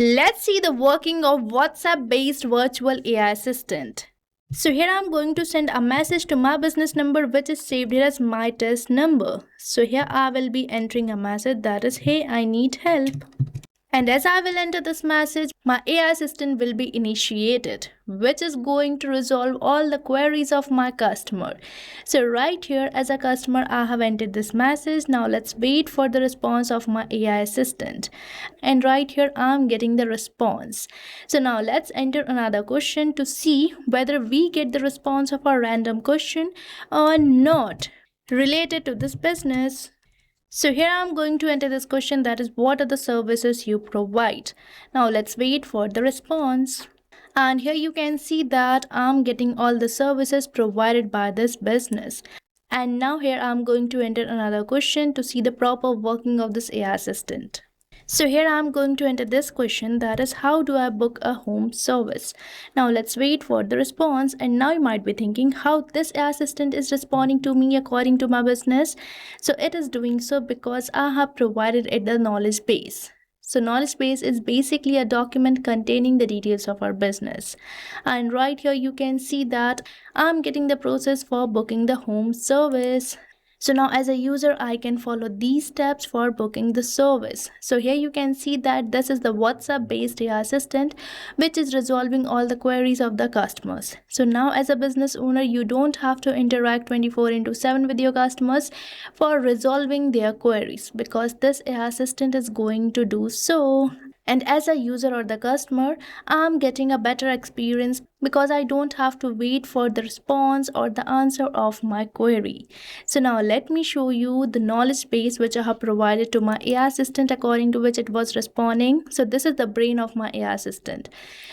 Let's see the working of WhatsApp-based virtual AI assistant. So here I'm going to send a message to my business number which is saved here as my test number. So here I will be entering a message that is, hey, I need help. And as I will enter this message, my AI assistant will be initiated, which is going to resolve all the queries of my customer. So right here as a customer, I have entered this message. Now let's wait for the response of my AI assistant. And right here, I'm getting the response. So now let's enter another question to see whether we get the response of our random question or not related to this business. So here I'm going to enter this question, that is, what are the services you provide? Now let's wait for the response. And here you can see that I'm getting all the services provided by this business. And now here I'm going to enter another question to see the proper working of this AI assistant. So here I'm going to enter this question, that is, how do I book a home service? Now let's wait for the response. And now you might be thinking how this AI assistant is responding to me according to my business. So it is doing so because I have provided it the knowledge base. So knowledge base is basically a document containing the details of our business. And right here you can see that I'm getting the process for booking the home service. So now as a user, I can follow these steps for booking the service. So here you can see that this is the WhatsApp based AI assistant, which is resolving all the queries of the customers. So now as a business owner, you don't have to interact 24/7 with your customers for resolving their queries, because this AI assistant is going to do so. And as a user or the customer, I'm getting a better experience because I don't have to wait for the response or the answer of my query. So now let me show you the knowledge base which I have provided to my AI assistant according to which it was responding. So this is the brain of my AI assistant.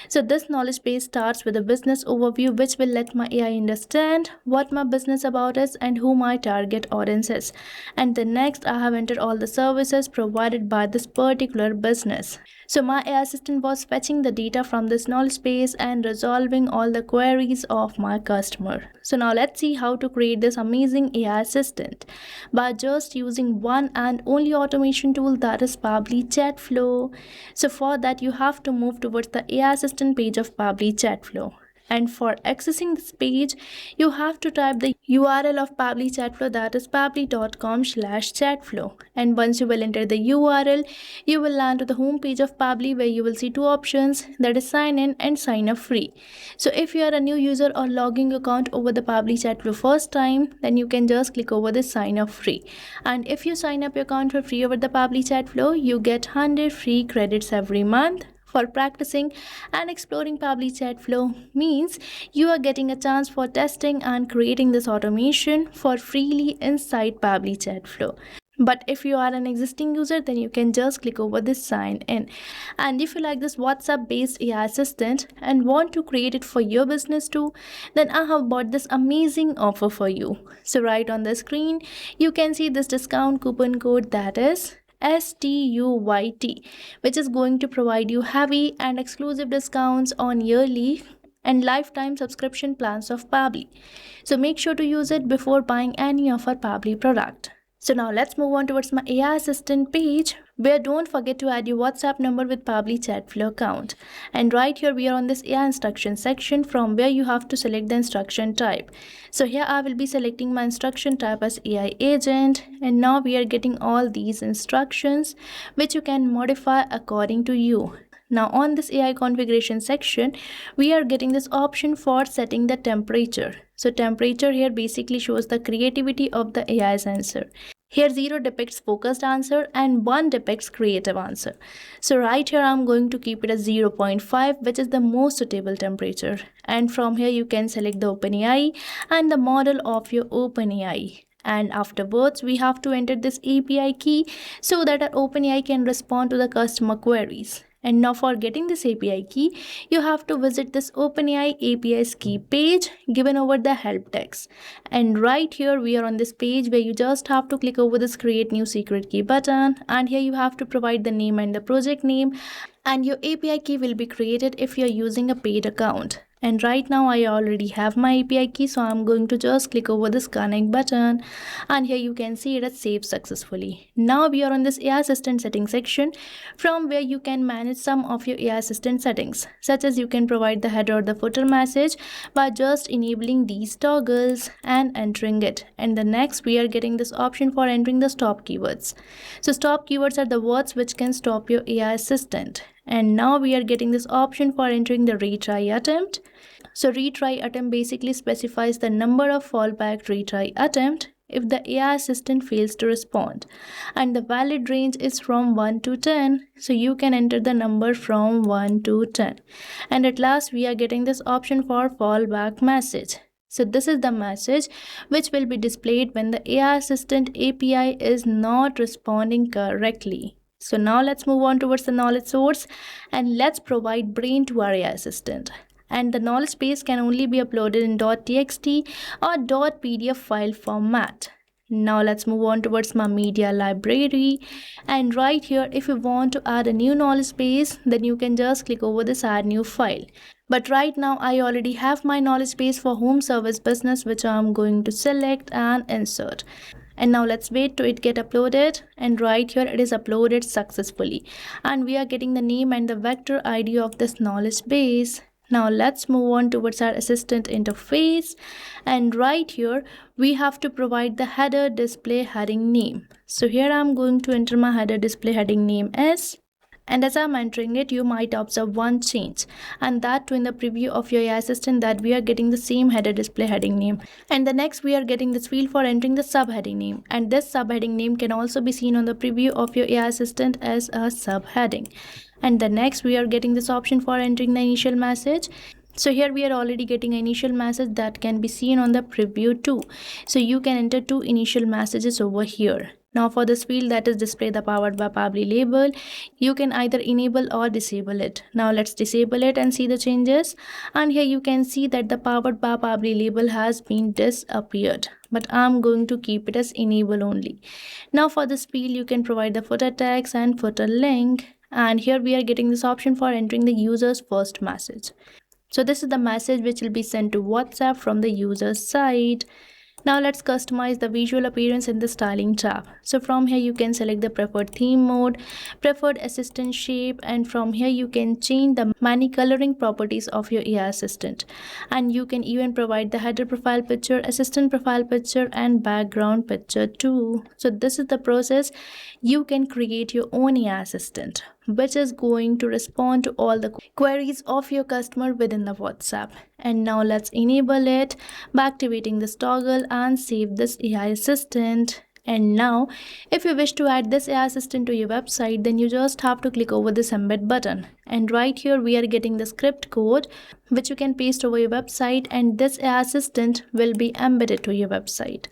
So this knowledge base starts with a business overview which will let my AI understand what my business about is and who my target audience is. And then next I have entered all the services provided by this particular business. So my AI assistant was fetching the data from this knowledge base and resolving all the queries of my customer. So now let's see how to create this amazing AI assistant by just using one and only automation tool, that is Pabbly Chatflow. So for that you have to move towards the AI assistant page of Pabbly Chatflow. And for accessing this page, you have to type the URL of Pabbly Chatflow, that is pabbly.com/chatflow. And once you will enter the URL, you will land to the home page of Pabbly where you will see two options, that is sign in and sign up free. So if you are a new user or logging account over the Pabbly Chatflow first time, then you can just click over this sign up free. And if you sign up your account for free over the Pabbly Chatflow, you get 100 free credits every month. For practicing and exploring Pabbly Chatflow means you are getting a chance for testing and creating this automation for freely inside Pabbly Chatflow. But if you are an existing user, then you can just click over this sign in. And if you like this WhatsApp based AI assistant and want to create it for your business too, then I have bought this amazing offer for you. So right on the screen, you can see this discount coupon code, that is STUYT, which is going to provide you heavy and exclusive discounts on yearly and lifetime subscription plans of Pabbly. So make sure to use it before buying any of our Pabbly product. So now let's move on towards my AI assistant page, where don't forget to add your WhatsApp number with Pabbly Chatflow account. And right here we are on this AI instruction section, from where you have to select the instruction type. So here I will be selecting my instruction type as AI agent, and now we are getting all these instructions which you can modify according to you. Now on this AI configuration section, we are getting this option for setting the temperature. So temperature here basically shows the creativity of the AI's answer. Here 0 depicts focused answer and 1 depicts creative answer. So right here I'm going to keep it as 0.5, which is the most suitable temperature. And from here you can select the OpenAI and the model of your OpenAI. And afterwards we have to enter this API key so that our OpenAI can respond to the customer queries. And now for getting this API key, you have to visit this OpenAI API's key page given over the help text. And right here we are on this page where you just have to click over this create new secret key button, and here you have to provide the name and the project name, and your API key will be created if you are using a paid account. And right now I already have my API key, so I'm going to just click over this connect button, and here you can see it has saved successfully. Now we are on this AI assistant settings section, from where you can manage some of your AI assistant settings, such as you can provide the header or the footer message by just enabling these toggles and entering it. And the next we are getting this option for entering the stop keywords. So stop keywords are the words which can stop your AI assistant. And now we are getting this option for entering the retry attempt. So retry attempt basically specifies the number of fallback retry attempt if the AI assistant fails to respond, and the valid range is from 1 to 10, so you can enter the number from 1 to 10. And at last we are getting this option for fallback message. So this is the message which will be displayed when the AI assistant API is not responding correctly. So now let's move on towards the knowledge source, and let's provide brain to our AI assistant. And the knowledge base can only be uploaded in .txt or .pdf file format. Now let's move on towards my media library, and right here if you want to add a new knowledge base, then you can just click over this add new file. But right now I already have my knowledge base for home service business, which I'm going to select and insert. And now let's wait till it get uploaded, and right here it is uploaded successfully, and we are getting the name and the vector ID of this knowledge base. Now let's move on towards our assistant interface, and right here we have to provide the header display heading name. So here I'm going to enter my header display heading name as, and as I'm entering it, you might observe one change, and that too in the preview of your AI assistant, that we are getting the same header display heading name. And the next we are getting this field for entering the subheading name, and this subheading name can also be seen on the preview of your AI assistant as a subheading. And the next we are getting this option for entering the initial message. So here we are already getting an initial message that can be seen on the preview too. So you can enter 2 initial messages over here. Now for this field that is display the powered by Pabbly label, you can either enable or disable it. Now let's disable it and see the changes. And here you can see that the powered by Pabbly label has been disappeared, but I'm going to keep it as enable only. Now for this field you can provide the footer text and footer link, and here we are getting this option for entering the user's first message. So this is the message which will be sent to WhatsApp from the user's side. Now let's customize the visual appearance in the styling tab. So from here you can select the preferred theme mode, preferred assistant shape, and from here you can change the many coloring properties of your AI assistant. And you can even provide the header profile picture, assistant profile picture, and background picture too. So this is the process. You can create your own AI assistant, which is going to respond to all the queries of your customer within the WhatsApp. And now let's enable it by activating this toggle and save this AI assistant. And now if you wish to add this AI assistant to your website, then you just have to click over this embed button, and right here we are getting the script code which you can paste over your website, and this AI assistant will be embedded to your website.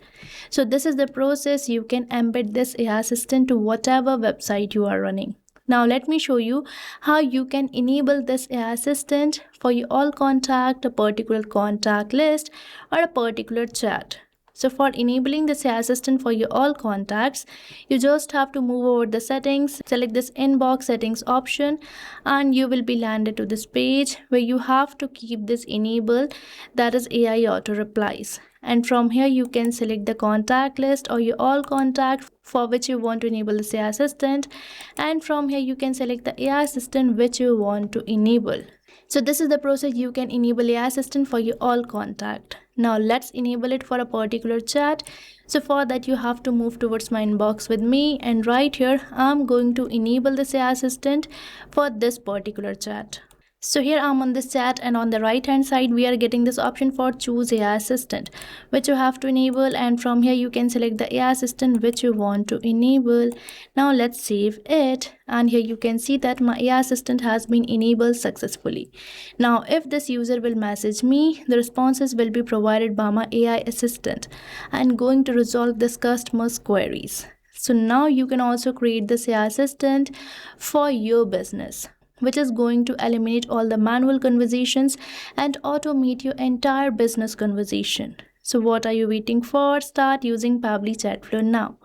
So this is the process. You can embed this AI assistant to whatever website you are running. Now let me show you how you can enable this AI assistant for your all contact, a particular contact list, or a particular chat. So for enabling this AI assistant for your all contacts, you just have to move over the settings, select this inbox settings option, and you will be landed to this page where you have to keep this enabled, that is AI auto replies. And from here you can select the contact list or your all contacts for which you want to enable this AI assistant, and from here you can select the AI assistant which you want to enable. So this is the process. You can enable AI assistant for your all contact. Now let's enable it for a particular chat. So for that you have to move towards my inbox with me, and right here I'm going to enable this AI assistant for this particular chat. So here I'm on this chat, and on the right hand side we are getting this option for choose AI assistant, which you have to enable, and from here you can select the AI assistant which you want to enable. Now let's save it, and here you can see that my AI assistant has been enabled successfully. Now if this user will message me, the responses will be provided by my AI assistant and going to resolve this customer's queries. So now you can also create this AI assistant for your business, which is going to eliminate all the manual conversations and automate your entire business conversation. So what are you waiting for? Start using Pabbly Chatflow now.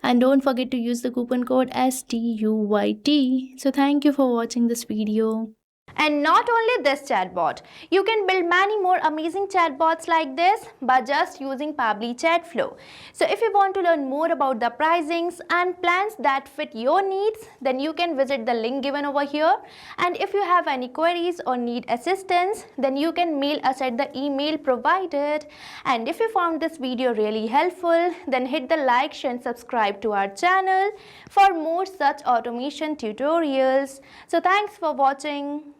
And don't forget to use the coupon code STUYT. So thank you for watching this video. And not only this chatbot, you can build many more amazing chatbots like this by just using Pabbly Chatflow. So if you want to learn more about the pricings and plans that fit your needs, then you can visit the link given over here. And if you have any queries or need assistance, then you can mail us at the email provided. And if you found this video really helpful, then hit the like, share and subscribe to our channel for more such automation tutorials. So thanks for watching.